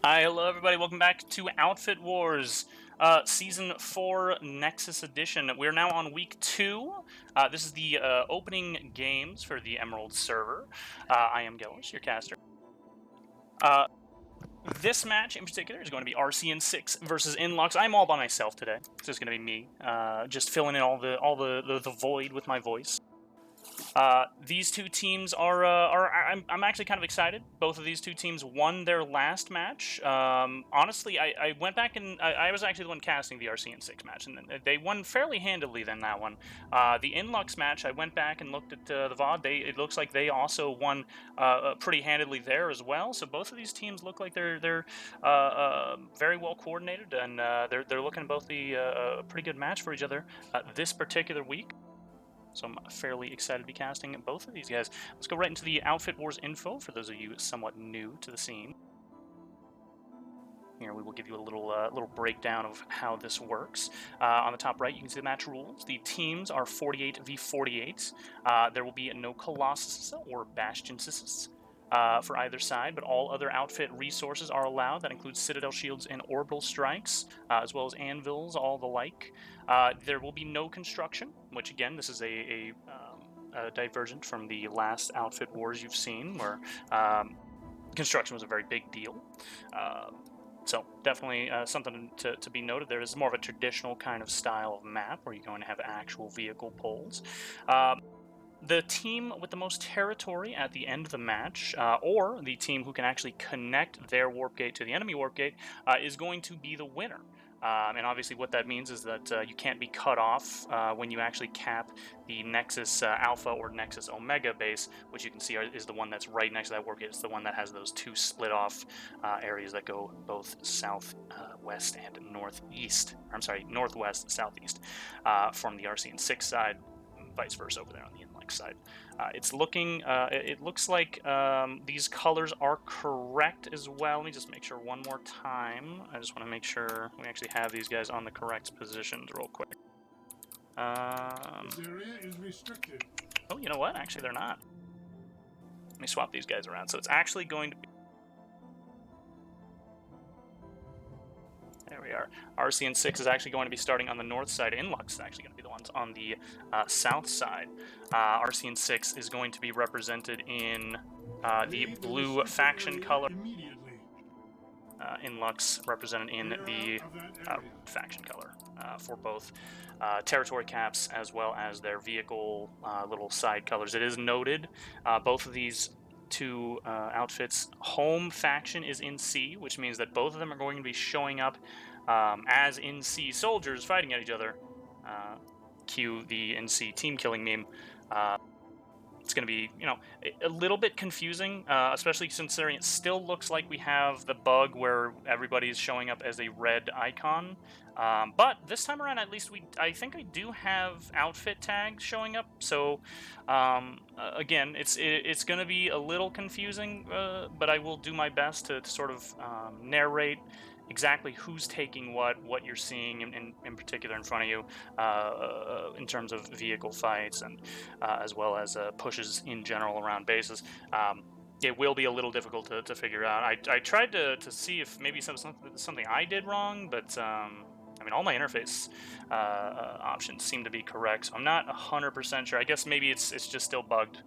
Hi, hello everybody. Welcome back to Outfit Wars, Season 4 Nexus Edition. We're now on Week 2. This is the opening games for the Emerald server. I am Gillis, your caster. This match in particular is going to be RCN6 versus NLUX. I'm all by myself today. It's just going to be me, just filling in all the void with my voice. These two teams are I'm actually kind of excited. Both of these two teams won their last match. Honestly, I went back and I was actually the one casting the RCN6 match, and they won fairly handily than that one. The NLUX match, I went back and looked at the VOD. It looks like they also won pretty handily there as well. So both of these teams look like they're very well coordinated, and they're looking to both be a pretty good match for each other this particular week. So I'm fairly excited to be casting both of these guys. Let's go right into the Outfit Wars info for those of you somewhat new to the scene. Here we will give you a little breakdown of how this works. On the top right, you can see the match rules. The teams are 48 v 48. There will be no Colossus or Bastioncists for either side, but all other outfit resources are allowed. That includes Citadel Shields and Orbital Strikes, as well as Anvils, all the like. There will be no construction, which again, this is a divergent from the last Outfit Wars you've seen, where construction was a very big deal. So definitely something to be noted there. This is more of a traditional kind of style of map where you're going to have actual vehicle polls. The team with the most territory at the end of the match, or the team who can actually connect their warp gate to the enemy warp gate, is going to be the winner. And obviously what that means is that you can't be cut off when you actually cap the Nexus Alpha or Nexus Omega base, which you can see is the one that's right next to that warp gate. It's the one that has those two split off areas that go both south, west, and northeast. I'm sorry, northwest, southeast from the RCN6 side, vice versa over there on the NLUX side. It's looking, it looks like these colors are correct as well. Let me just make sure one more time. I just want to make sure we actually have these guys on the correct positions real quick. This area is restricted. Oh, you know what? Actually, they're not. Let me swap these guys around. So it's actually going to be... There we are. RCN6 is actually going to be starting on the north side. NLUX is actually going to be the ones on the south side. RCN6 is going to be represented in the blue faction color. NLUX represented in the faction color for both territory caps as well as their vehicle little side colors. It is noted both of these two outfits, home faction is in C, which means that both of them are going to be showing up as NC soldiers fighting at each other. Cue the NC team killing meme. It's going to be, you know, a little bit confusing, especially considering it still looks like we have the bug where everybody's showing up as a red icon. But this time around, at least I think I do have outfit tags showing up. So again, it's going to be a little confusing, but I will do my best to sort of narrate exactly who's taking what you're seeing in particular in front of you in terms of vehicle fights and as well as pushes in general around bases. It will be a little difficult to figure out. I tried to see if maybe something I did wrong, but I mean, all my interface options seem to be correct, so I'm not 100% sure. I guess maybe it's just still bugged.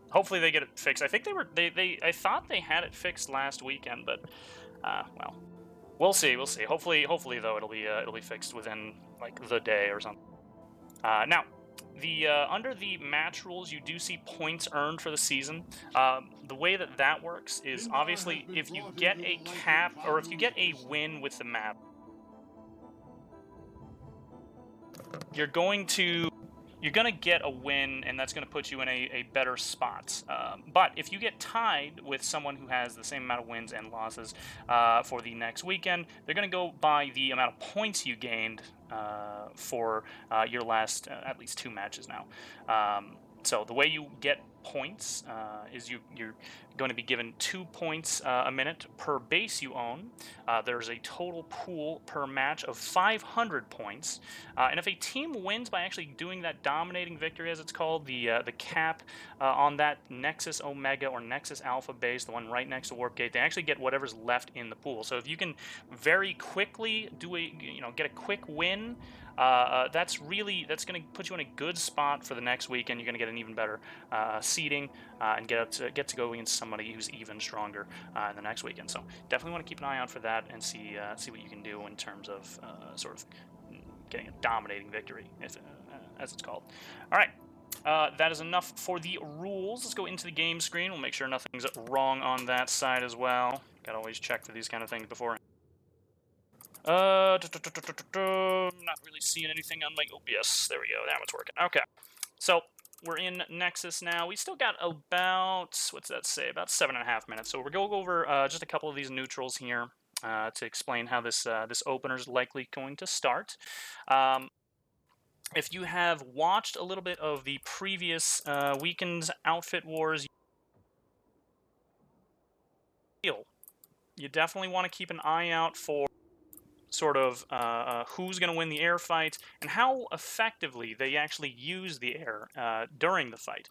Hopefully they get it fixed. I think I thought they had it fixed last weekend, but well, we'll see. Hopefully though it'll be fixed within like the day or something. Now, the under the match rules, you do see points earned for the season. The way that works is obviously if you get a cap or if you get a win with the map, you're gonna get a win, and that's gonna put you in a better spot. But if you get tied with someone who has the same amount of wins and losses for the next weekend, they're gonna go by the amount of points you gained for your last at least 2 matches now. So the way you get points is you're going to be given 2 points a minute per base you own. There's a total pool per match of 500 points, and if a team wins by actually doing that dominating victory, as it's called, the cap on that Nexus Omega or Nexus Alpha base, the one right next to Warp Gate, they actually get whatever's left in the pool. So if you can very quickly get a quick win. That's going to put you in a good spot for the next weekend. You're going to get an even better seeding and get to go against somebody who's even stronger in the next weekend. So definitely want to keep an eye out for that and see what you can do in terms of sort of getting a dominating victory, as it's called. All right. That is enough for the rules. Let's go into the game screen. We'll make sure nothing's wrong on that side as well. Got to always check for these kind of things before. Not really seeing anything on my OBS. There we go. Now it's working. Okay. So we're in Nexus now. We still got about, what's that say? About 7.5 minutes. So we're going over just a couple of these neutrals here to explain how this opener is likely going to start. If you have watched a little bit of the previous weekend's Outfit Wars, you definitely want to keep an eye out for sort of who's going to win the air fight and how effectively they actually use the air during the fight.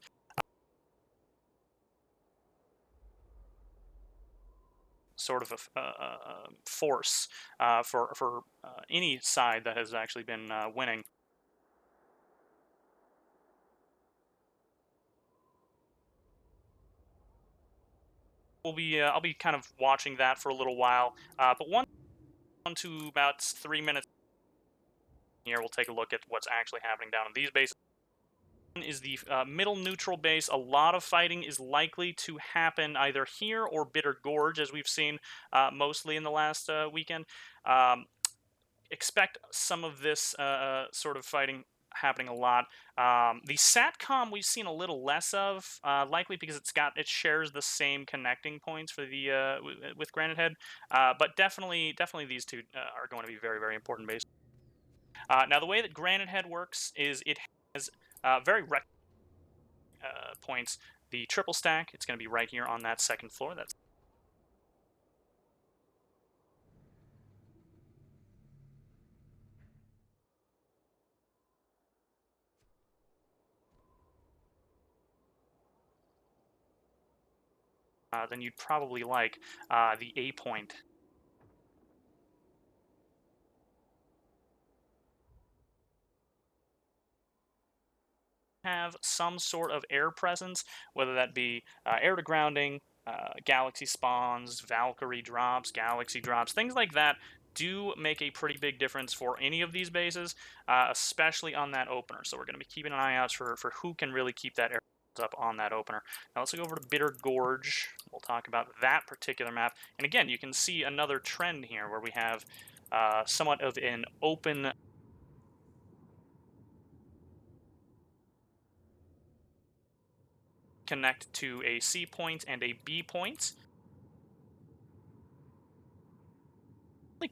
Sort of a force for any side that has actually been winning. I'll be kind of watching that for a little while, but one to about 3 minutes here, we'll take a look at what's actually happening down in these bases. Is the middle neutral base. A lot of fighting is likely to happen either here or Bitter Gorge, as we've seen mostly in the last weekend. Expect some of this sort of fighting happening a lot. The SATCOM we've seen a little less of, likely because it shares the same connecting points for the with Granite Head, but definitely these two are going to be very, very important bases. Now the way that Granite Head works is it has very points. The triple stack, it's going to be right here on that second floor. That's then you'd probably like the A point. Have some sort of air presence, whether that be air to grounding, galaxy spawns, Valkyrie drops, galaxy drops, things like that do make a pretty big difference for any of these bases, especially on that opener. So we're going to be keeping an eye out for who can really keep that air up on that opener. Now let's go over to Bitter Gorge. We'll talk about that particular map. And again, you can see another trend here where we have somewhat of an open connect to a C point and a B point.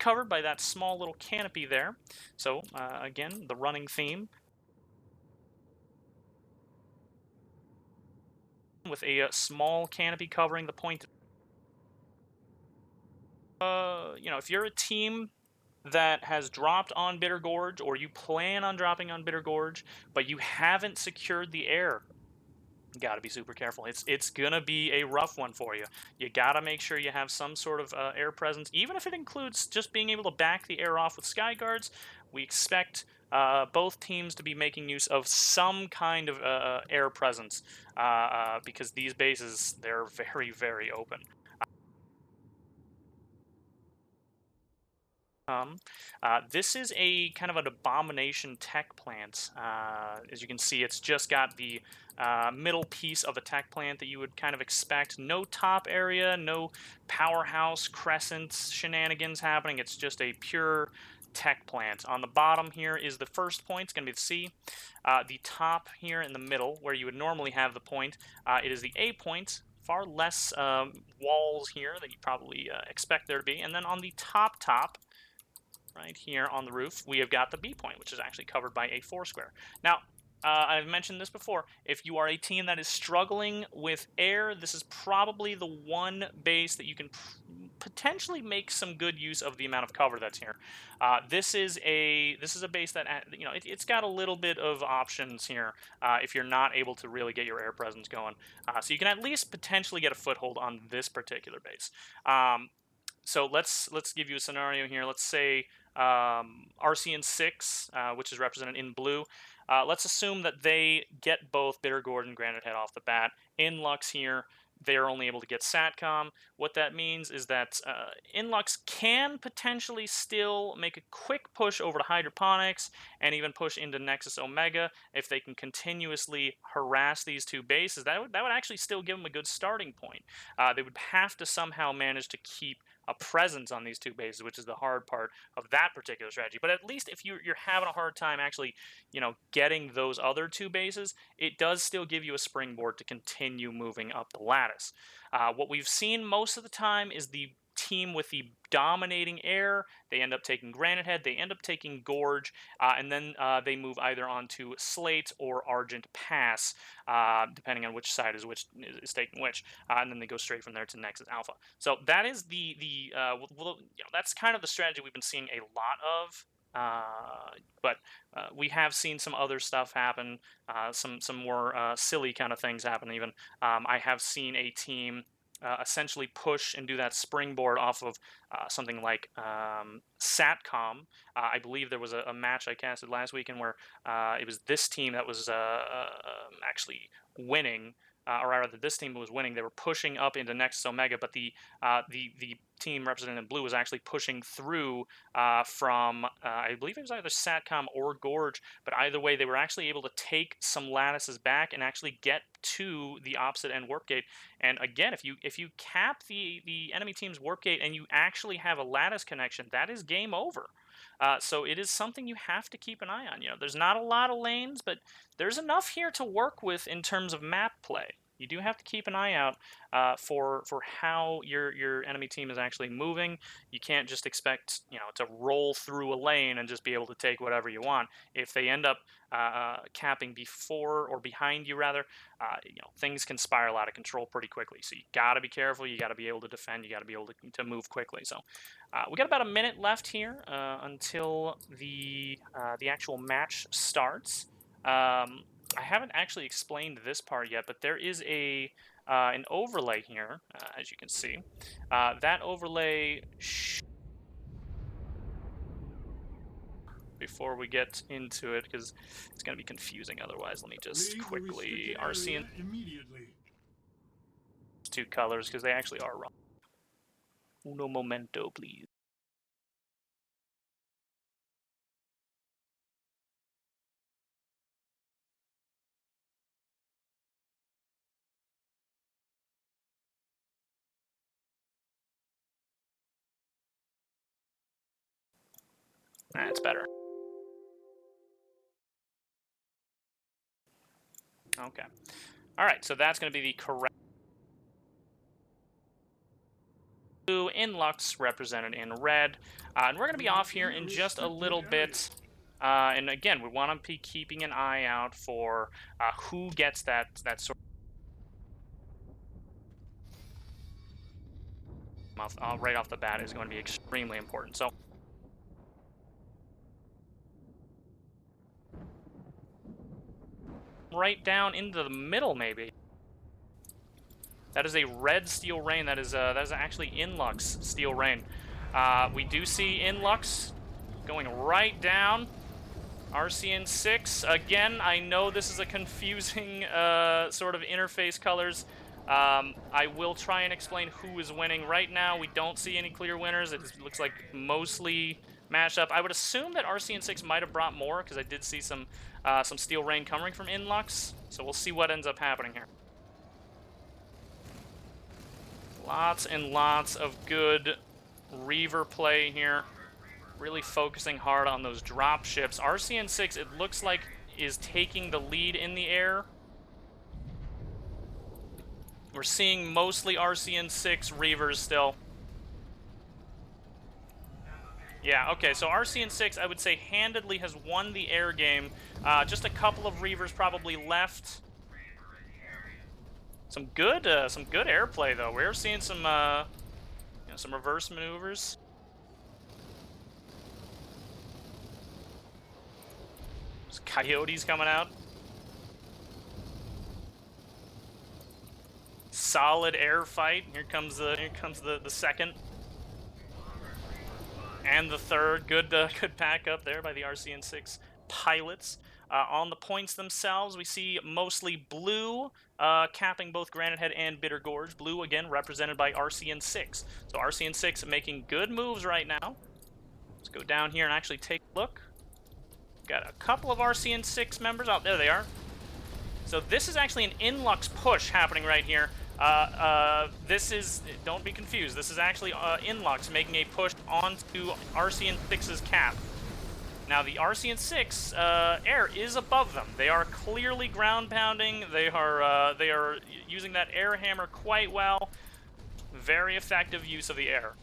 Covered by that small little canopy there. So again, the running theme with a small canopy covering the point. If you're a team that has dropped on Bitter Gorge, or you plan on dropping on Bitter Gorge, but you haven't secured the air, you got to be super careful. It's gonna be a rough one for you. You got to make sure you have some sort of air presence, even if it includes just being able to back the air off with sky guards. We expect both teams to be making use of some kind of air presence because these bases, they're very, very open. This is a kind of an abomination tech plant. As you can see, it's just got the middle piece of a tech plant that you would kind of expect. No top area, no powerhouse crescent shenanigans happening. It's just a pure tech plant. On the bottom here is the first point. It's going to be the C. The top here in the middle, where you would normally have the point, it is the A point. Far less walls here than you probably expect there to be. And then on the top, right here on the roof, we have got the B point, which is actually covered by a 4 square. Now, I've mentioned this before. If you are a team that is struggling with air, this is probably the one base that you can potentially make some good use of the amount of cover that's here. This is a base that it's got a little bit of options here if you're not able to really get your air presence going. So you can at least potentially get a foothold on this particular base. So let's give you a scenario here. Let's say RCN6, which is represented in blue. Let's assume that they get both Bitter Gourd and Granite Head off the bat. NLUX here, they're only able to get SATCOM. What that means is that NLUX can potentially still make a quick push over to Hydroponics and even push into Nexus Omega if they can continuously harass these two bases. That would actually still give them a good starting point. They would have to somehow manage to keep a presence on these two bases, which is the hard part of that particular strategy. But at least if you're having a hard time actually, getting those other two bases, it does still give you a springboard to continue moving up the lattice. What we've seen most of the time is the team with the dominating air, they end up taking Granite Head, they end up taking Gorge, and then they move either onto Slate or Argent Pass, depending on which side is taking which, and then they go straight from there to Nexus Alpha. So that is that's kind of the strategy we've been seeing a lot of. But we have seen some other stuff happen, some more silly kind of things happen even. I have seen a team essentially push and do that springboard off of something like SATCOM. I believe there was a match I casted last weekend where it was this team that was actually winning, or rather this team was winning. They were pushing up into Nexus Omega, but the team represented in blue was actually pushing through from, I believe it was either SATCOM or Gorge, but either way, they were actually able to take some lattices back and actually get to the opposite end warp gate. And again, if you cap the enemy team's warp gate and you actually have a lattice connection, that is game over. So it is something you have to keep an eye on. There's not a lot of lanes, but there's enough here to work with in terms of map play. You do have to keep an eye out for how your enemy team is actually moving. You can't just expect to roll through a lane and just be able to take whatever you want. If they end up capping before or behind you, rather, things can spiral out of control pretty quickly. So you got to be careful. You got to be able to defend. You got to be able to move quickly. So we got about a minute left here until the actual match starts. I haven't actually explained this part yet, but there is an overlay here, as you can see. That overlay, before we get into it, because it's going to be confusing otherwise, let me just quickly RCN immediately. Two colors, because they actually are wrong. Uno momento, please. That's better. Okay. All right, so that's going to be the correct blue. NLUX represented in red. And we're going to be off here in just a little bit. And again, we want to be keeping an eye out for who gets that sort of right off the bat is going to be extremely important. So right down into the middle, maybe. That is a red Steel Rain. That is actually NLUX Steel Rain. We do see NLUX going right down. RCN6, again, I know this is a confusing sort of interface colors. I will try and explain who is winning. Right now, we don't see any clear winners. It looks like mostly mashed up. I would assume that RCN6 might have brought more, because I did see some Steel Rain coming from NLUX. So we'll see what ends up happening here. Lots and lots of good Reaver play here. Really focusing hard on those drop ships. RCN6, it looks like, is taking the lead in the air. We're seeing mostly RCN6 Reavers still. Yeah, okay, so RCN6, I would say, handedly has won the air game. Just a couple of Reavers probably left. Some good airplay, though. We're seeing some, some reverse maneuvers. There's coyotes coming out. Solid air fight. Here comes the second. And the third. Good backup there by the RCN6 pilots. On the points themselves, we see mostly blue capping both Granite Head and Bitter Gorge. Blue, again, represented by RCN6. So RCN6 making good moves right now. Let's go down here and actually take a look. Got a couple of RCN6 members. Oh, there they are. So this is actually an NLUX push happening right here. This is, don't be confused, this is actually NLUX making a push onto RCN6's cap. Now the RCN6 air is above them. They are clearly ground pounding. They are using that air hammer quite well. Very effective use of the air.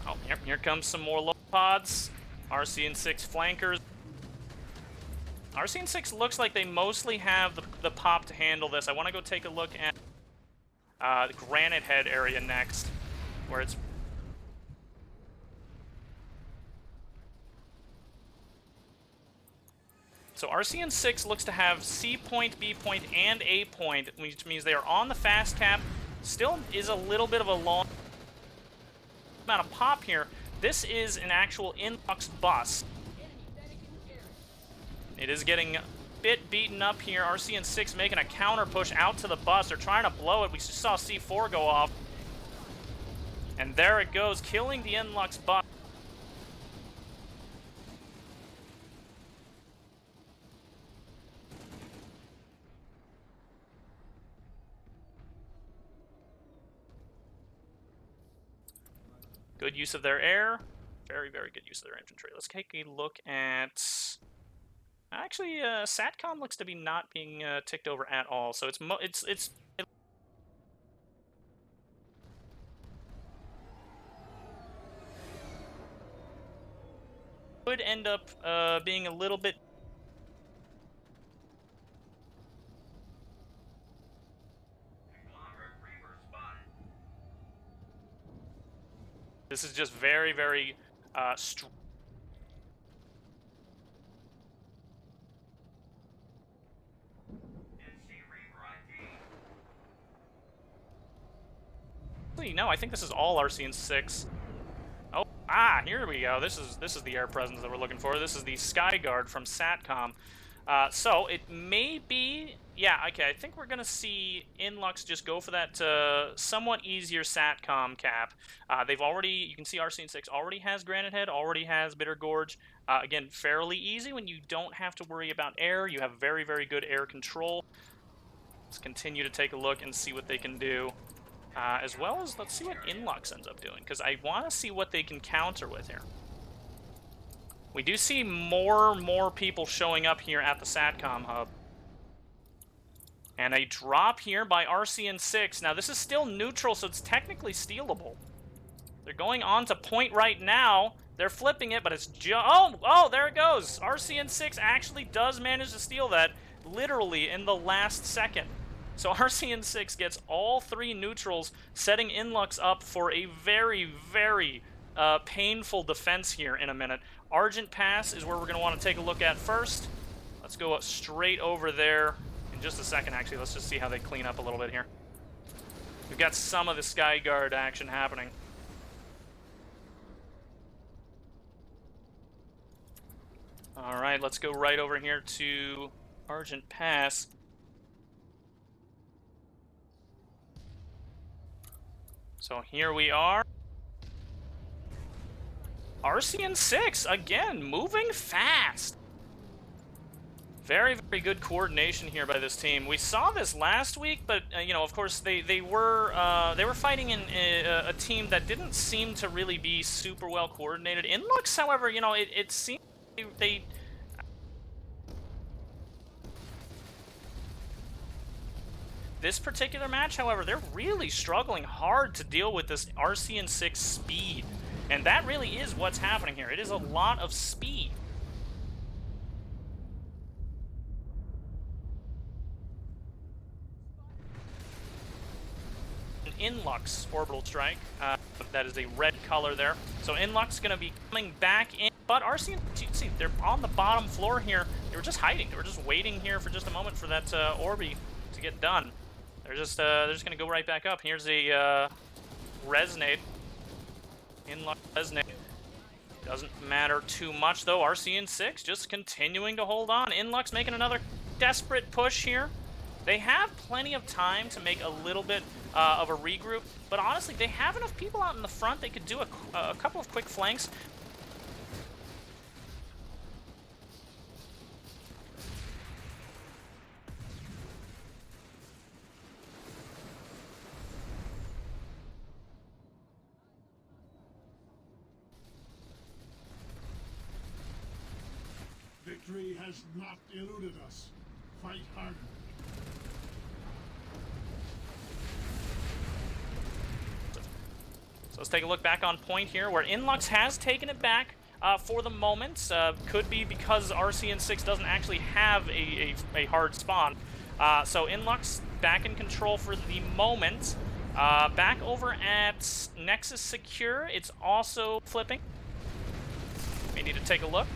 Oh, here comes some more low pods. RCN6 flankers. RCN6 looks like they mostly have the pop to handle this. I want to go take a look at the Granite Head area next, where it's... So RCN6 looks to have C point, B point, and A point, which means they are on the fast cap. Still is a little bit of a long amount of pop here. This is an actual NLUX bus. It is getting a bit beaten up here. RCN6 making a counter push out to the bus. They're trying to blow it. We just saw C4 go off. And there it goes, killing the NLUX bus. Good use of their air. Very, very good use of their infantry. Let's take a look at... Actually, SATCOM looks to be not being ticked over at all, so it would end up being a little bit... This is just very, very No, I think this is all RCN6. Oh, here we go. This is the air presence that we're looking for. This is the Skyguard from SATCOM. So it may be, yeah, okay, I think we're going to see NLUX just go for that somewhat easier SATCOM cap. They've already, you can see RCN6 already has Granite Head, already has Bitter Gorge. Again, fairly easy when you don't have to worry about air. You have very, very good air control. Let's continue to take a look and see what they can do. As well as, let's see what NLUX ends up doing, because I want to see what they can counter with here. We do see more people showing up here at the SATCOM hub. And a drop here by RCN6. Now, this is still neutral, so it's technically stealable. They're going on to point right now. They're flipping it, but it's just... Oh, there it goes. RCN6 actually does manage to steal that, literally in the last second. So RCN6 gets all three neutrals, setting NLUX up for a very, very painful defense here in a minute. Argent Pass is where we're going to want to take a look at first. Let's go straight over there in just a second, actually. Let's just see how they clean up a little bit here. We've got some of the Skyguard action happening. All right, let's go right over here to Argent Pass. So here we are. RCN6, again, moving fast. Very, very good coordination here by this team. We saw this last week, but, you know, of course, they were fighting in a team that didn't seem to really be super well coordinated. NLUX, however, you know, it seemed they This particular match, however, they're really struggling hard to deal with this RCN6 speed. And that really is what's happening here. It is a lot of speed. An NLUX orbital strike. That is a red color there. So NLUX is going to be coming back in. But RCN, you can see, they're on the bottom floor here. They were just hiding. They were just waiting here for just a moment for that Orbi to get done. They're just going to go right back up. Here's a resonate. NLUX resonate. Doesn't matter too much, though. RCN6 just continuing to hold on. NLUX making another desperate push here. They have plenty of time to make a little bit of a regroup, but honestly, they have enough people out in the front. They could do a couple of quick flanks. Victory has not eluded us. Fight harder. So let's take a look back on point here, where NLUX has taken it back for the moment. Could be because RCN6 doesn't actually have a hard spawn. So NLUX back in control for the moment. Back over at Nexus Secure, it's also flipping. We need to take a look.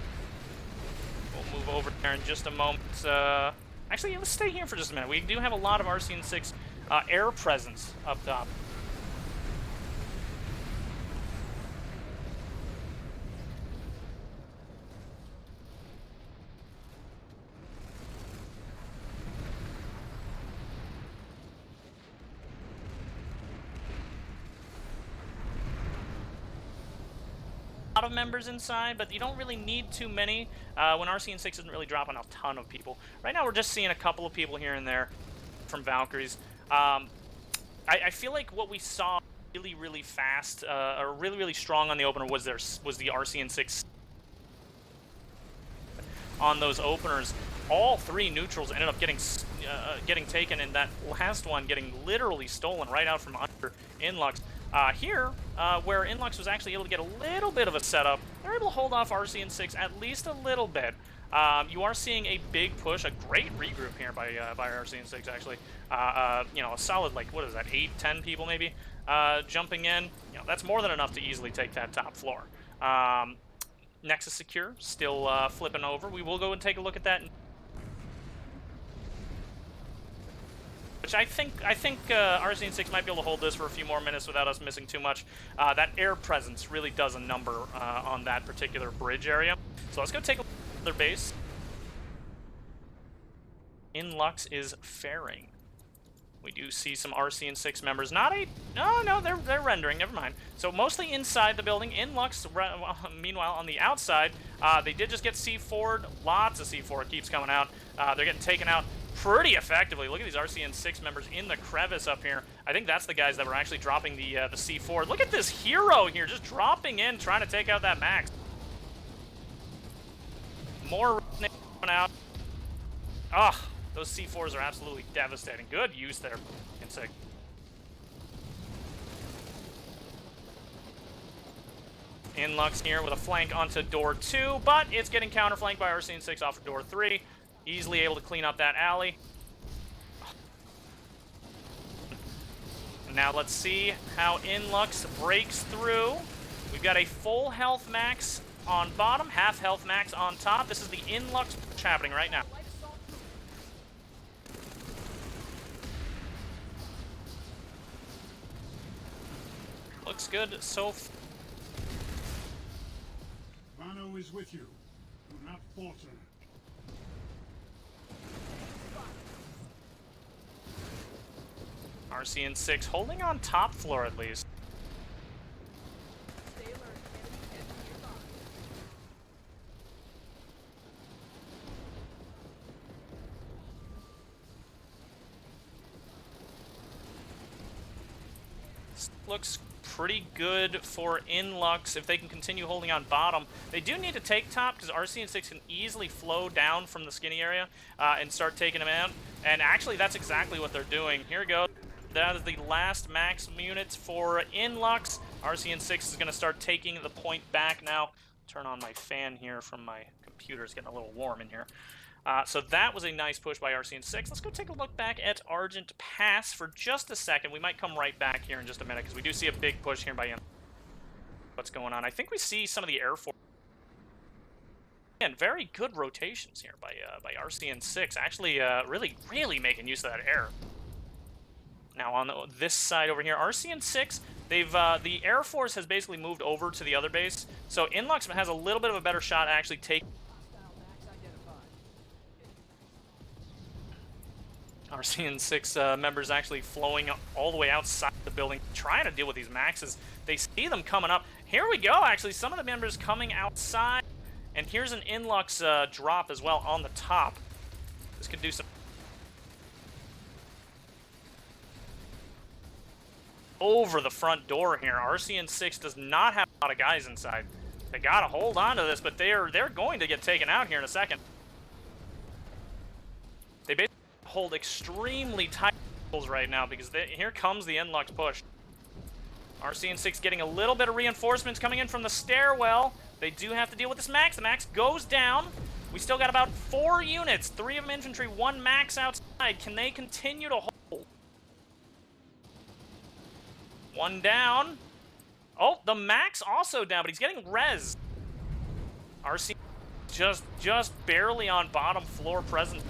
We'll move over there in just a moment. Actually, let's stay here for just a minute. We do have a lot of RCN6 air presence up top. Of members inside, but you don't really need too many when RCN6 isn't really dropping a ton of people. Right now we're just seeing a couple of people here and there from Valkyries. I feel like what we saw really fast or really strong on the opener was the RCN6 on those openers. All three neutrals ended up getting taken, and that last one getting literally stolen right out from under NLUX. Here, where NLUX was actually able to get a little bit of a setup, they're able to hold off RCN6 at least a little bit. You are seeing a big push, a great regroup here by RCN6, actually. You know, a solid, like, what is that, 8, 10 people maybe jumping in. You know, that's more than enough to easily take that top floor. Nexus Secure, still flipping over. We will go and take a look at that. Which I think RCN6 might be able to hold this for a few more minutes without us missing too much. That air presence really does a number on that particular bridge area. So let's go take a look at their base. NLUX is faring. We do see some RCN6 members. No, they're rendering. Never mind. So mostly inside the building. NLUX, meanwhile, on the outside, they did just get C4'd. Lots of C4 keeps coming out. They're getting taken out pretty effectively. Look at these RCN6 members in the crevice up here. I think that's the guys that were actually dropping the C4. Look at this hero here, just dropping in, trying to take out that max. More coming out. Ugh, those C4s are absolutely devastating. Good use there, Insig. NLUX here with a flank onto door 2, but it's getting counterflanked by RCN6 off of door 3. Easily able to clean up that alley. Now let's see how NLUX breaks through. We've got a full health max on bottom, half health max on top. This is the NLUX push happening right now. Looks good so far. Vano is with you. Do not falter. RCN6 holding on top floor at least. Looks pretty good for NLUX if they can continue holding on bottom. They do need to take top because RCN6 can easily flow down from the skinny area and start taking them out. And actually, that's exactly what they're doing. Here we go. That is the last max units for NLUX. RCN6 is going to start taking the point back now. Turn on my fan here from my computer. It's getting a little warm in here. So that was a nice push by RCN6. Let's go take a look back at Argent Pass for just a second. We might come right back here in just a minute because we do see a big push here by NLUX. What's going on? I think we see some of the Air Force. And very good rotations here by RCN6. Actually, really making use of that air. Now on this side over here, RCN6, they've the Air Force has basically moved over to the other base, so NLUX has a little bit of a better shot at actually taking. RCN6 members actually flowing all the way outside the building, trying to deal with these maxes. They see them coming up. Here we go, actually, some of the members coming outside. And here's an NLUX drop as well on the top. This could do some... Over the front door here. RCN6 does not have a lot of guys inside. They gotta hold on to this, but they're going to get taken out here in a second. They basically hold extremely tight right now because here comes the NLUX push. RCN6 getting a little bit of reinforcements coming in from the stairwell. They do have to deal with this max. The max goes down. We still got about 4 units, 3 of them infantry, 1 max outside. Can they continue to hold? 1 down. Oh, the max also down, but he's getting res. RC just barely on bottom floor present.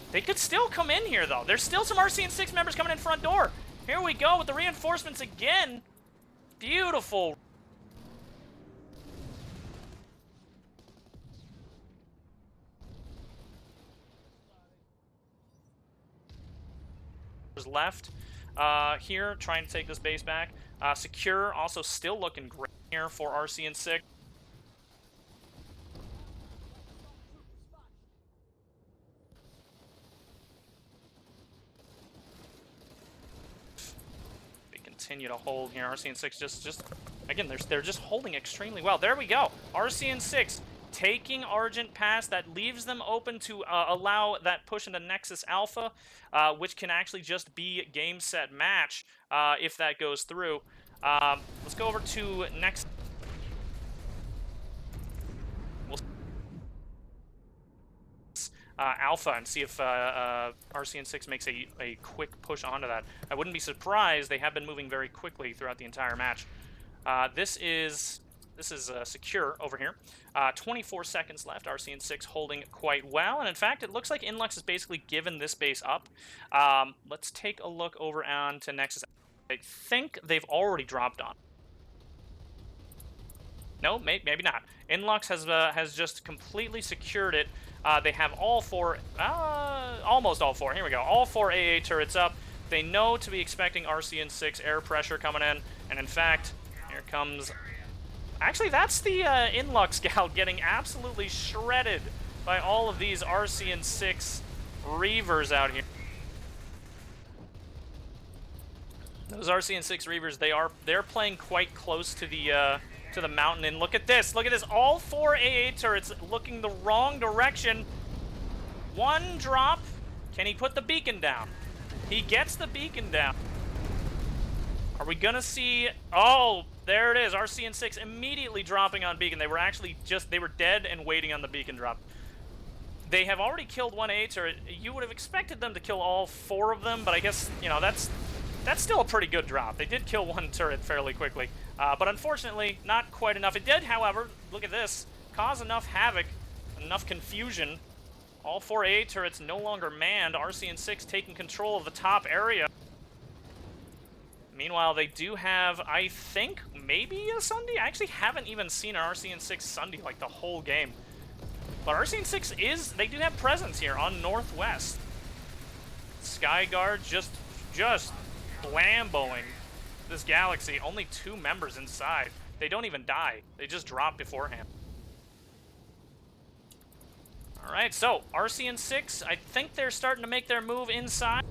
They could still come in here, though. There's still some RCN6 members coming in front door. Here we go with the reinforcements again. Beautiful. Left here, trying to take this base back. Secure also still looking great here for RCN6. They continue to hold here. RCN6 just again, they're just holding extremely well. There we go. RCN6 taking Argent Pass. That leaves them open to allow that push into Nexus Alpha, which can actually just be game, set, match if that goes through. Let's go over to next. Alpha and see if RCN6 makes a quick push onto that. I wouldn't be surprised. They have been moving very quickly throughout the entire match. This is secure over here. 24 seconds left. RCN6 holding quite well. And in fact, it looks like NLUX has basically given this base up. Let's take a look over on to Nexus. I think they've already dropped on. No, maybe not. NLUX has just completely secured it. They have all 4, almost all 4. Here we go. All 4 AA turrets up. They know to be expecting RCN6 air pressure coming in. And in fact, here comes... Actually, that's the NLUX gal getting absolutely shredded by all of these RCN6 Reavers out here. Those RCN6 Reavers, they're playing quite close to the mountain. And look at this! Look at this! All 4 AA turrets looking the wrong direction. 1 drop. Can he put the beacon down? He gets the beacon down. Are we gonna see... Oh, there it is. RCN6 immediately dropping on beacon. They were actually they were dead and waiting on the beacon drop. They have already killed 1 AA turret. You would have expected them to kill all 4 of them, but I guess, you know, that's still a pretty good drop. They did kill 1 turret fairly quickly. But unfortunately, not quite enough. It did, however, look at this, cause enough havoc, enough confusion. All 4 AA turrets no longer manned. RCN6 taking control of the top area. Meanwhile, they do have, I think, maybe a Sunday? I actually haven't even seen an RCN6 Sunday like the whole game. But RCN6 they do have presence here on Northwest. Skyguard just blamboing this galaxy. Only 2 members inside. They don't even die. They just drop beforehand. Alright, so RCN6, I think they're starting to make their move inside.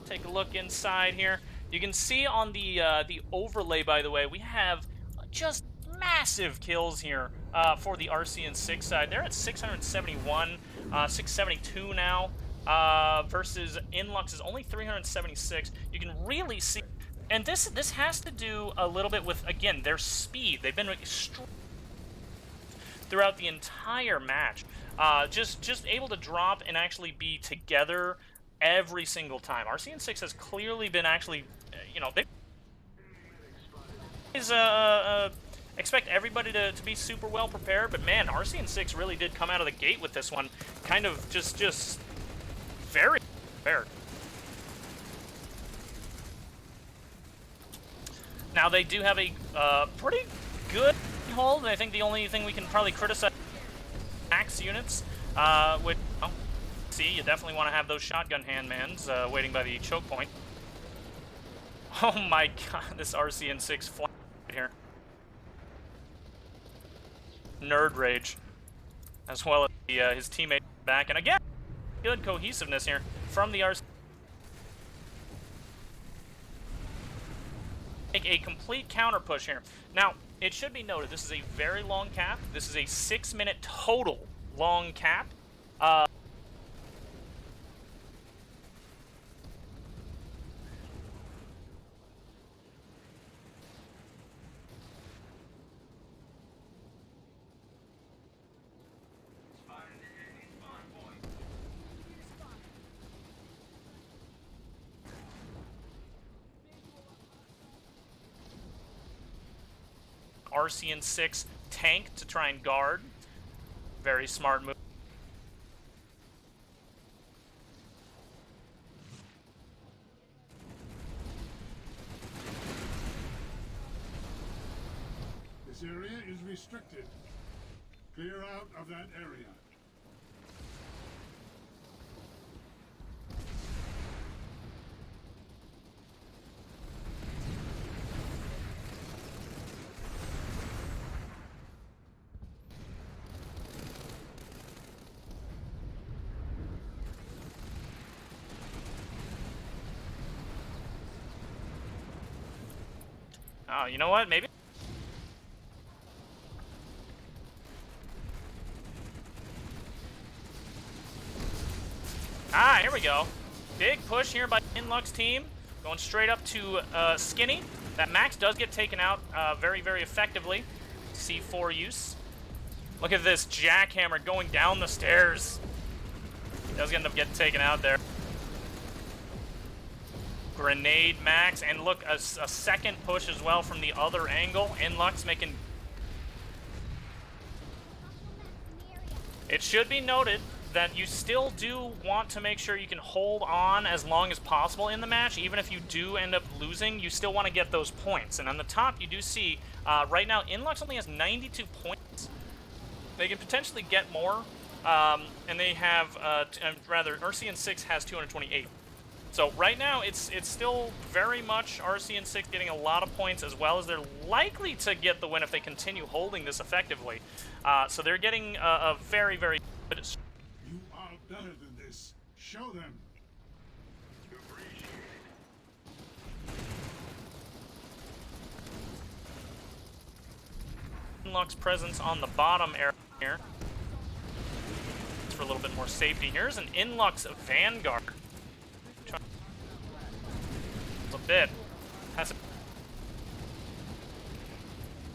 Take a look inside here. You can see on the overlay, by the way, we have just massive kills here for the RCN6 side. They're at 671, 672 now, versus NLUX is only 376. You can really see, and this has to do a little bit with, again, their speed. They've been extreme throughout the entire match. Just able to drop and actually be together every single time. RCN6 has clearly been actually, they expect everybody to be super well prepared, but man, RCN6 really did come out of the gate with this one, kind of just very prepared. Now they do have a pretty good hold. I think the only thing we can probably criticize max units, which, see, you definitely want to have those shotgun handmans waiting by the choke point. Oh my god, this RCN6 fly here. Nerd rage, as well as his teammate back, and again, good cohesiveness here from the RC. Make a complete counter push here. Now, it should be noted, this is a very long cap. This is a 6-minute total long cap. RCN6 tank to try and guard. Very smart move. This area is restricted. Clear out of that area. Oh, you know what? Maybe. Ah, here we go. Big push here by NLUX team. Going straight up to Skinny. That Max does get taken out very, very effectively. C4 use. Look at this jackhammer going down the stairs. Does end up getting taken out there. Grenade Max, and look, a second push as well from the other angle. NLUX making... It should be noted that you still do want to make sure you can hold on as long as possible in the match. Even if you do end up losing, you still want to get those points. And on the top, you do see, right now, NLUX only has 92 points. They can potentially get more, and they have, rather, RCN6 has 228. So right now, it's still very much RCN6 getting a lot of points, as well as they're likely to get the win if they continue holding this effectively. So they're getting a very, very good... You are better than this. Show them. NLUX presence on the bottom area here. For a little bit more safety. Here's an NLUX Vanguard. A bit.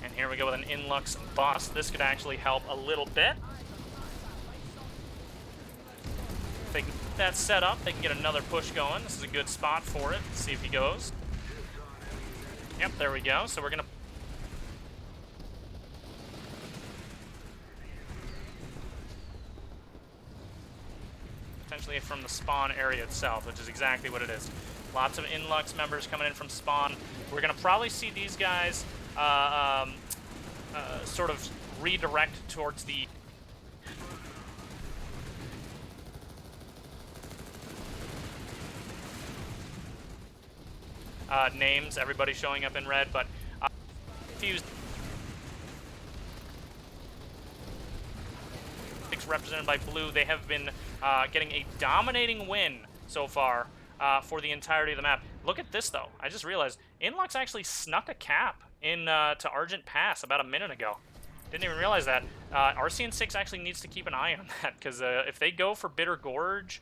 And here we go with an NLUX boss. This could actually help a little bit. If they can get that set up, they can get another push going. This is a good spot for it. Let's see if he goes. Yep, there we go. So we're going to... potentially from the spawn area itself, which is exactly what it is. Lots of NLUX members coming in from spawn. We're going to probably see these guys sort of redirect towards the... names, everybody showing up in red, but fused represented by blue. They have been getting a dominating win so far for the entirety of the map. Look at this, though. I just realized NLUX actually snuck a cap in to Argent Pass about a minute ago. Didn't even realize that. RCN6 actually needs to keep an eye on that, because if they go for Bitter Gorge,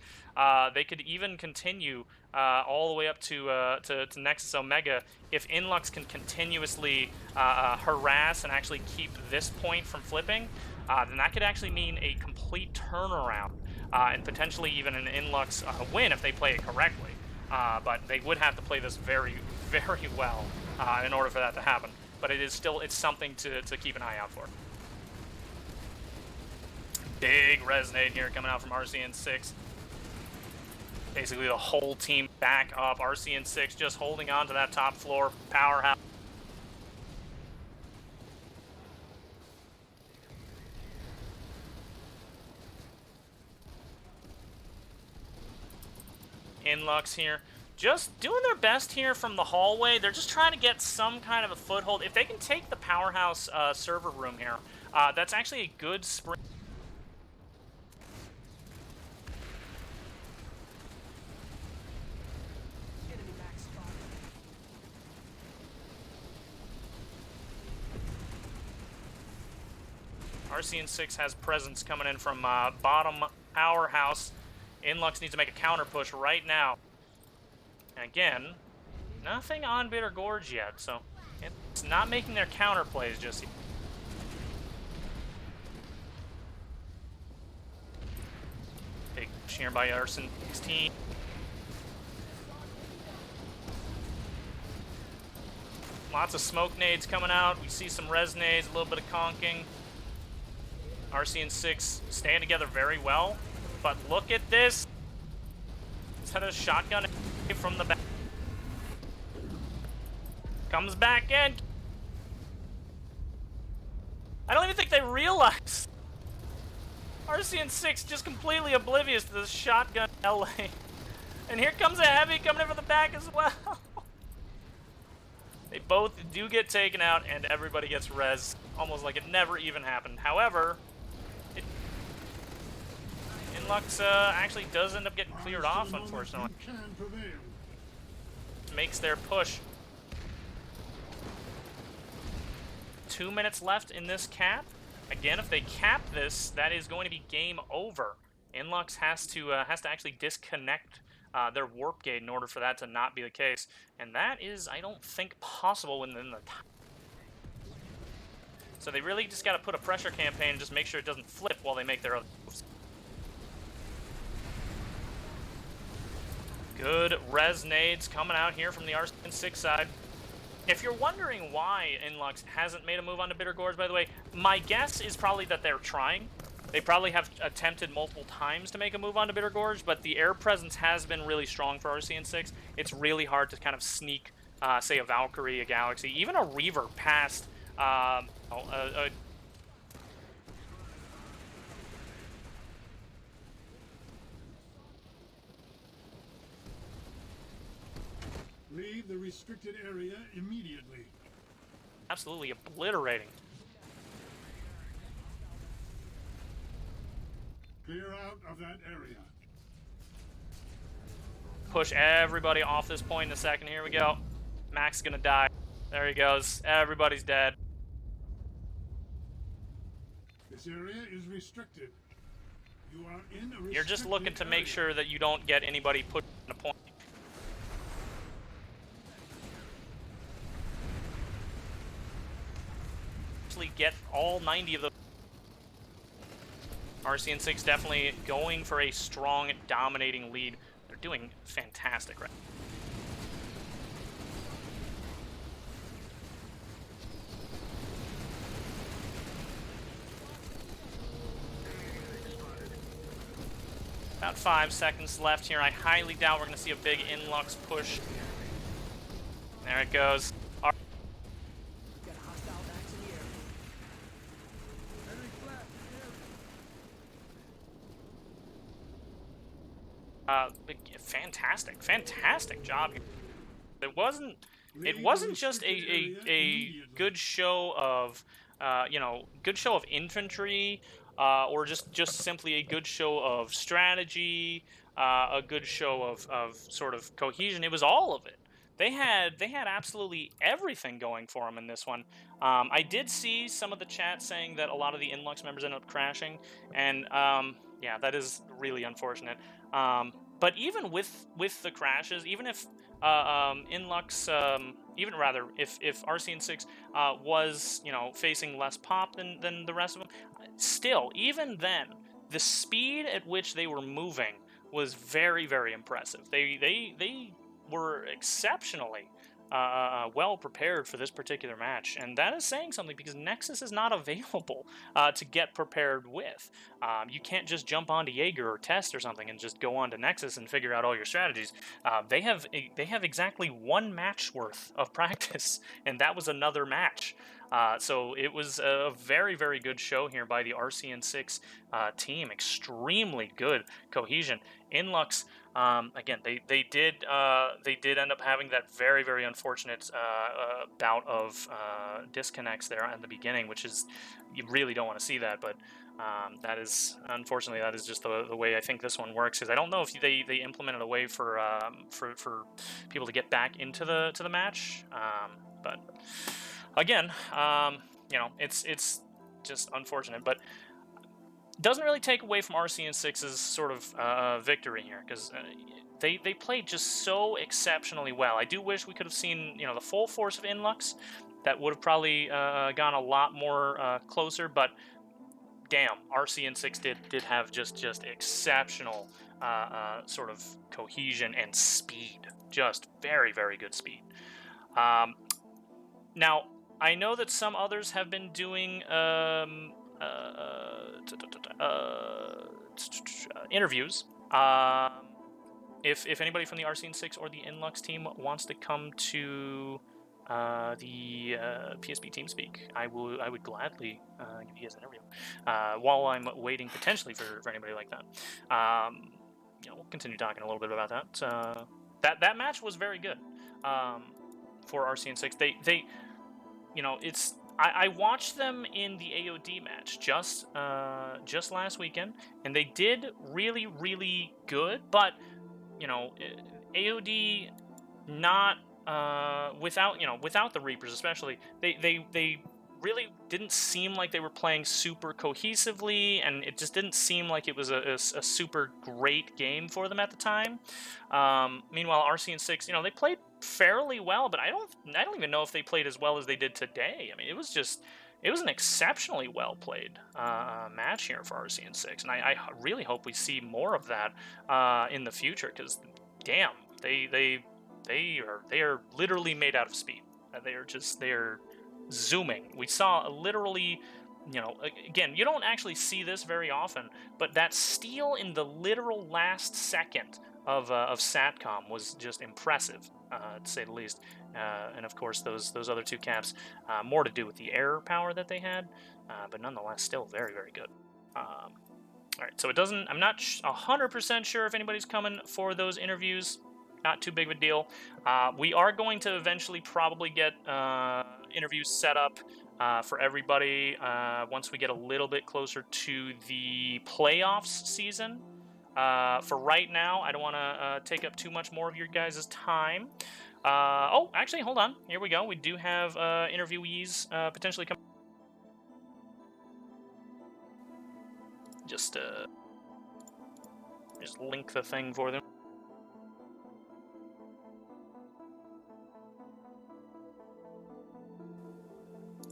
they could even continue all the way up to Nexus Omega. If NLUX can continuously harass and actually keep this point from flipping, then that could actually mean a complete turnaround, and potentially even an NLUX win if they play it correctly. But they would have to play this very, very well in order for that to happen. But it is still, it's something to keep an eye out for. Big resonate here coming out from RCN6. Basically the whole team back up. RCN6 just holding on to that top floor powerhouse. NLUX here, just doing their best here from the hallway. They're just trying to get some kind of a foothold. If they can take the powerhouse server room here, that's actually a good spring. RCN6 has presence coming in from bottom powerhouse. NLUX needs to make a counter push right now. And again, nothing on Bitter Gorge yet, so it's not making their counter plays just yet. Big push here by RCN16. Lots of smoke nades coming out. We see some res nades, a little bit of conking. RCN6 staying together very well, but look at this. Instead of shotgun from the back, comes back in. I don't even think they realize. RCN6 just completely oblivious to this shotgun LA. And here comes a heavy coming in from the back as well. They both do get taken out and everybody gets res, almost like it never even happened. However, NLUX actually does end up getting cleared off, unfortunately. Makes their push. 2 minutes left in this cap. Again, if they cap this, that is going to be game over. NLUX has to actually disconnect their warp gate in order for that to not be the case, and that is, I don't think, possible within the time. So they really just got to put a pressure campaign and just make sure it doesn't flip while they make their other moves. Good res nades coming out here from the RCN6 side. If you're wondering why NLUX hasn't made a move onto Bitter Gorge, by the way, my guess is probably that they're trying. They probably have attempted multiple times to make a move onto Bitter Gorge, but the air presence has been really strong for RCN6. It's really hard to kind of sneak, say, a Valkyrie, a Galaxy, even a Reaver past Leave the restricted area immediately. Absolutely obliterating. Clear out of that area. Push everybody off this point in a second. Here we go. Max is gonna die. There he goes. Everybody's dead. This area is restricted. You are in a restricted You're just looking to make sure that you don't get anybody put in a point. Actually get all 90 of those. RCN6 definitely going for a strong, dominating lead. They're doing fantastic right now. About 5 seconds left here. I highly doubt we're going to see a big NLUX push. There it goes. Fantastic job. It wasn't just a good show of good show of infantry, or just simply a good show of strategy, a good show of sort of cohesion. It was all of it. they had absolutely everything going for them in this one. I did see some of the chat saying that a lot of the NLUX members ended up crashing, and yeah, that is really unfortunate. But even with the crashes, even if NLUX, even rather, if RCN6 was facing less pop than the rest of them, still, even then, the speed at which they were moving was very, very impressive. They were exceptionally well prepared for this particular match, and that is saying something because Nexus is not available to get prepared with. You can't just jump onto Jaeger or Test or something and just go on to Nexus and figure out all your strategies. They have exactly one match worth of practice, and that was another match. So it was a very, very good show here by the RCN6 team. Extremely good cohesion. NLUX, again, they did end up having that very, very unfortunate bout of disconnects there in the beginning, which is, you really don't want to see that, but that is, unfortunately, that is just the way I think this one works. Because I don't know if they implemented a way for people to get back into the match, but again, it's just unfortunate, but doesn't really take away from RCN6's sort of victory here, because they played just so exceptionally well. I do wish we could have seen the full force of NLUX. That would have probably gone a lot more closer, but damn, RCN6 did have just exceptional sort of cohesion and speed. Just very, very good speed. Now, I know that some others have been doing interviews. If anybody from the RCN6 or the NLUX team wants to come to the PSP TeamSpeak, I would gladly give you guys an interview while I'm waiting potentially for anybody like that. We'll continue talking a little bit about that. That match was very good for RCN6. They it's I watched them in the AOD match just last weekend, and they did really, really good. But AOD not without the Reapers, especially they really didn't seem like they were playing super cohesively, and it just didn't seem like it was a super great game for them at the time. Meanwhile, RCN6, they played fairly well, but I don't even know if they played as well as they did today. I mean, it was an exceptionally well played match here for RCN6, and I really hope we see more of that in the future, because damn, they are literally made out of speed. They are zooming. We saw literally, again, you don't actually see this very often, but that steal in the literal last second of Satcom was just impressive, to say the least. And of course, those other two caps, more to do with the air power that they had, but nonetheless, still very, very good. All right, so I'm not 100% sure if anybody's coming for those interviews. Not too big of a deal. We are going to eventually probably get interviews set up for everybody once we get a little bit closer to the playoffs season. For right now, I don't want to take up too much more of your guys' time. Oh, actually, hold on. Here we go. We do have interviewees potentially coming. Just link the thing for them.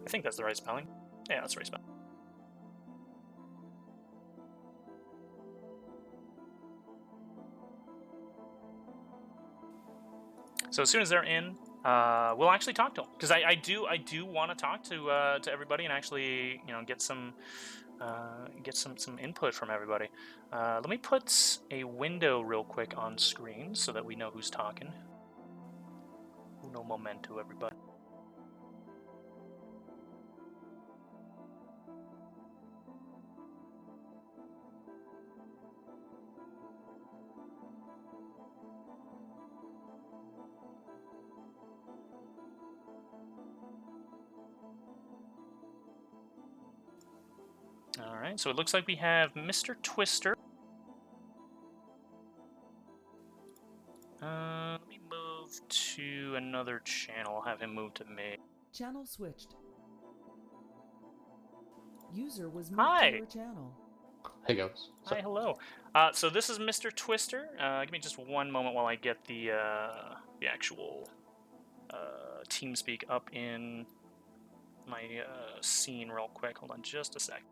I think that's the right spelling. Yeah, that's the right spelling. So as soon as they're in, we'll actually talk to them, because I do want to talk to everybody and actually get some input from everybody. Let me put a window real quick on screen so that we know who's talking. Uno momento, everybody. All right, so it looks like we have Mr. Twister. Let me move to another channel. I'll have him move to me. Channel switched. User was moved Hi. to your channel. Hey guys. Hi, hello. So this is Mr. Twister. Give me just one moment while I get the actual TeamSpeak up in my scene real quick. Hold on just a sec.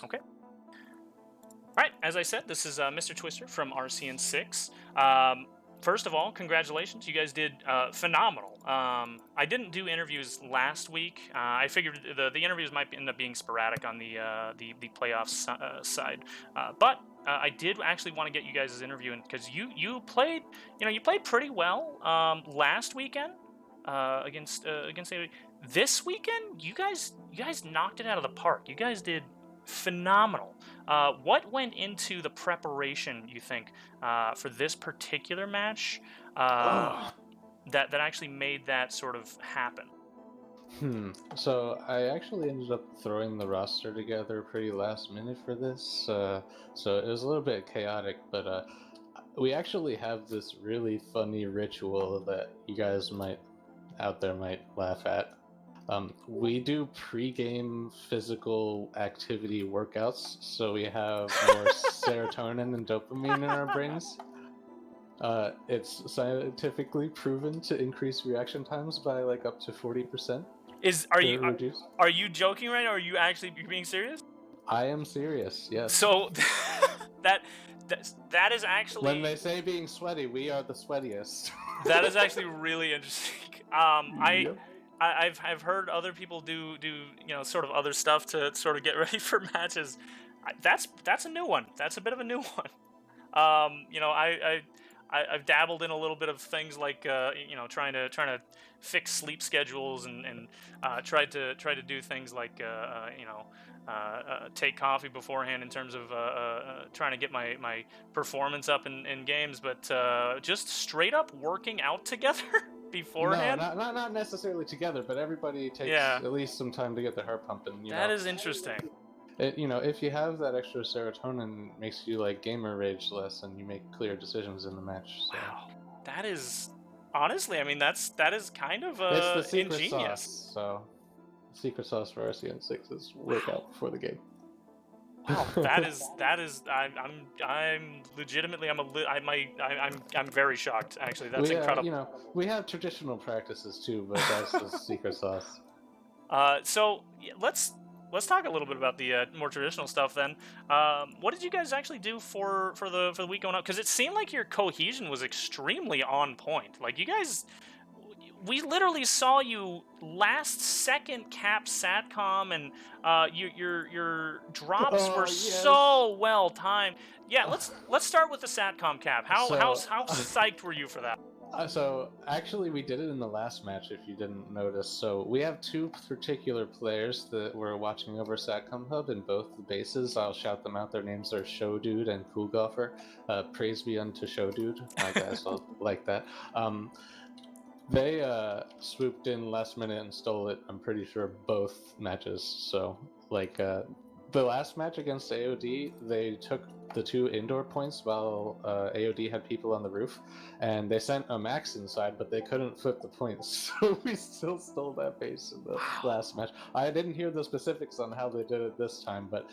Okay. All right, as I said, this is Mr. Twister from RCN6. First of all, congratulations. You guys did phenomenal. I didn't do interviews last week. I figured the interviews might end up being sporadic on the playoffs side. But I did actually want to get you guys' interview because you played pretty well last weekend against AOD. This weekend, you guys knocked it out of the park. You guys did phenomenal. What went into the preparation, you think, for this particular match that actually made that sort of happen? So I actually ended up throwing the roster together pretty last minute for this, so it was a little bit chaotic, but we actually have this really funny ritual that you guys might laugh at. We do pre-game physical activity workouts, so we have more serotonin and dopamine in our brains. It's scientifically proven to increase reaction times by like up to 40%. Are you joking right now, or are you actually being serious? I am serious, yes. So that is actually, when they say being sweaty, we are the sweatiest. That is actually really interesting. Yep. I've heard other people do sort of other stuff to sort of get ready for matches. That's a new one. That's a bit of a new one. I've dabbled in a little bit of things like trying to fix sleep schedules and tried to do things like take coffee beforehand in terms of trying to get my performance up in games, but just straight up working out together beforehand. No, not necessarily together, but everybody takes at least some time to get their heart pumping. That is interesting. If you have that extra serotonin, it makes you like gamer rage less, and you make clear decisions in the match. So. Wow, that is honestly, I mean, that is kind of it's the secret ingenious. Sauce, so secret sauce for RCN6 is workout before the game. Wow, that is. I'm legitimately. I'm very shocked. Actually, that's incredible. We have traditional practices too, but that's the secret sauce. So let's talk a little bit about the more traditional stuff then. What did you guys actually do for the week going up? Because it seemed like your cohesion was extremely on point. Like you guys, we literally saw you last second cap satcom, and your drops were so well timed. Yeah, let's start with the satcom cap. How psyched were you for that? So actually we did it in the last match, if you didn't notice. So we have two particular players that were watching over Satcom Hub in both the bases. I'll shout them out. Their names are Show Dude and Cool Golfer. Praise be unto Show Dude. My guys will like that. They swooped in last minute and stole it, I'm pretty sure, both matches. So like the last match against AOD, they took the 2 indoor points while AOD had people on the roof, and they sent a max inside, but they couldn't flip the points, so we still stole that base in the last match. I didn't hear the specifics on how they did it this time, but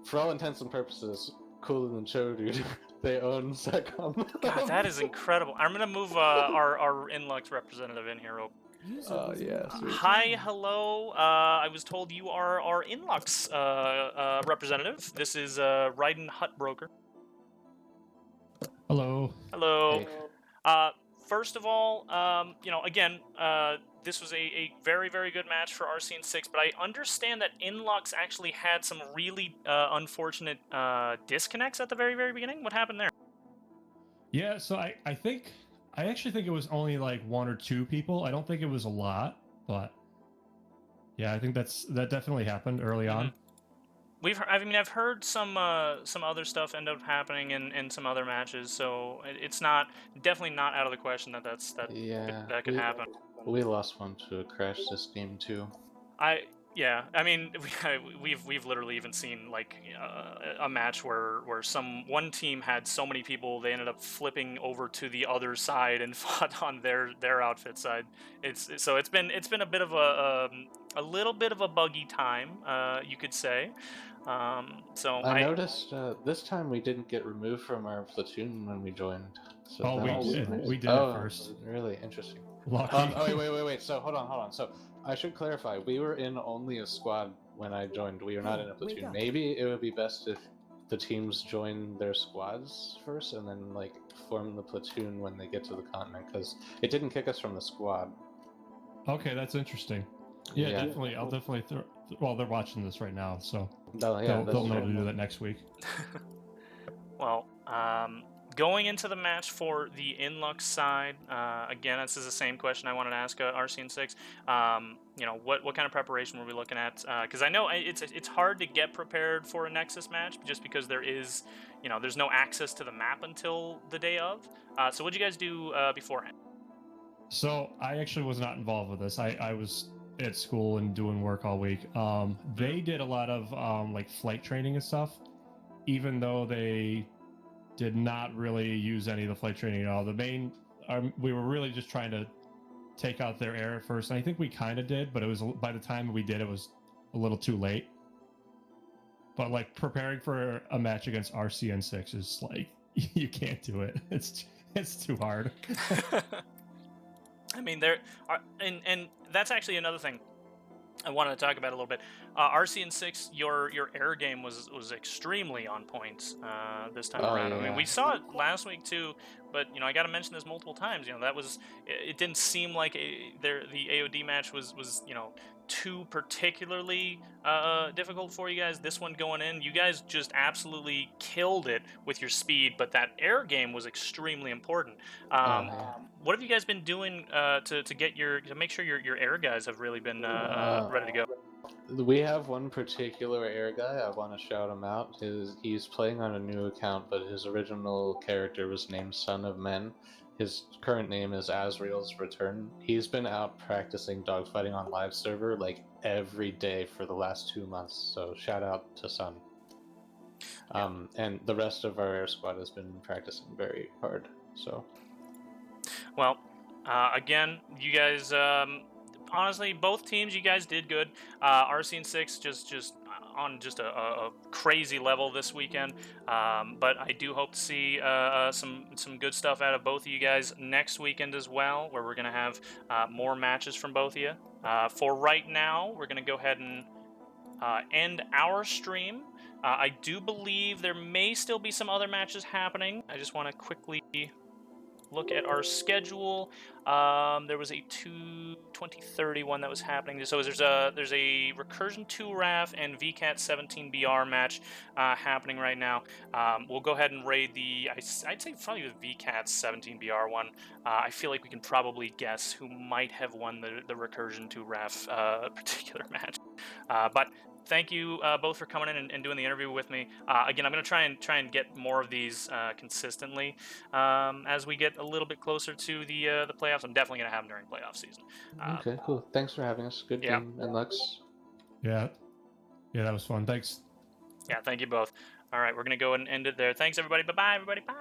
for all intents and purposes, Cool and Show Dude, they own Satcom. God, that is incredible. I'm gonna move our NLUX representative in here real quick. Yeah. Sweet. Hi, hello. I was told you are our NLUX representative. This is Raiden Hutbroker. Hello. Hello. Hey. First of all, again, this was a very, very good match for RCN6, but I understand that NLUX actually had some really unfortunate disconnects at the very, very beginning. What happened there? Yeah, so I actually think it was only like 1 or 2 people. I don't think it was a lot, but yeah, I think that definitely happened early on. I've heard some other stuff end up happening in some other matches, so it's not definitely not out of the question that Yeah, that could happen. we lost one to a crash this game too. Yeah, I mean, we've literally even seen like a match where one team had so many people they ended up flipping over to the other side and fought on their outfit side. It's been a bit of a little bit of a buggy time, you could say. So I noticed this time we didn't get removed from our platoon when we joined. So Oh, that we was did. nice. We did Oh, it first. really interesting. Lucky. Oh, wait. So hold on. So I should clarify. We were in only a squad when I joined. We were not in a Wake platoon. up. Maybe it would be best if the teams join their squads first and then like form the platoon when they get to the continent, because it didn't kick us from the squad. Okay, that's interesting. Yeah, definitely. I'll definitely. Well, they're watching this right now, so Yeah, they'll know to do that next week. Well, going into the match for the NLUX side, again, this is the same question I wanted to ask RCN6. You know, what kind of preparation were we looking at? Because I know it's hard to get prepared for a Nexus match just because there's no access to the map until the day of. So what did you guys do beforehand? So I actually was not involved with this. I was at school and doing work all week. They did a lot of like flight training and stuff, even though they did not really use any of the flight training at all. We were really just trying to take out their air at first, and I think we kind of did, but it was by the time we did, it was a little too late. But like preparing for a match against RCN6 is like you can't do it. It's too hard. I mean, there are, and that's actually another thing I wanted to talk about a little bit. RCN6, your air game was extremely on point this time around. Yeah. I mean, we saw it last week too, but I got to mention this multiple times. It didn't seem like the AOD match was too particularly difficult for you guys. This one going in, you guys just absolutely killed it with your speed, but that air game was extremely important. What have you guys been doing to make sure your air guys have really been ready to go? We have one particular air guy. I want to shout him out. He's playing on a new account, but his original character was named Son of Men. His current name is Azrael's Return. He's been out practicing dogfighting on live server like every day for the last 2 months. So shout out to Son. And the rest of our air squad has been practicing very hard. So. Well, again, you guys. Honestly, both teams, you guys did good. RCN6 just on just a crazy level this weekend. But I do hope to see some good stuff out of both of you guys next weekend as well, where we're gonna have more matches from both of you. For right now, we're gonna go ahead and end our stream. I do believe there may still be some other matches happening. I just want to quickly look at our schedule. There was a 2030 one that was happening. So there's a Recursion 2 RAF and VCAT 17 BR match happening right now. We'll go ahead and raid I'd say probably the VCAT 17 BR one. I feel like we can probably guess who might have won the Recursion 2 RAF particular match. But thank you both for coming in and doing the interview with me. Again, I'm going to try and get more of these consistently as we get a little bit closer to the playoffs. I'm definitely going to have them during playoff season. Okay, cool. Thanks for having us. Good game, NLUX. Yeah, that was fun. Thanks. Yeah, thank you both. All right, we're going to go and end it there. Thanks, everybody. Bye-bye, everybody. Bye.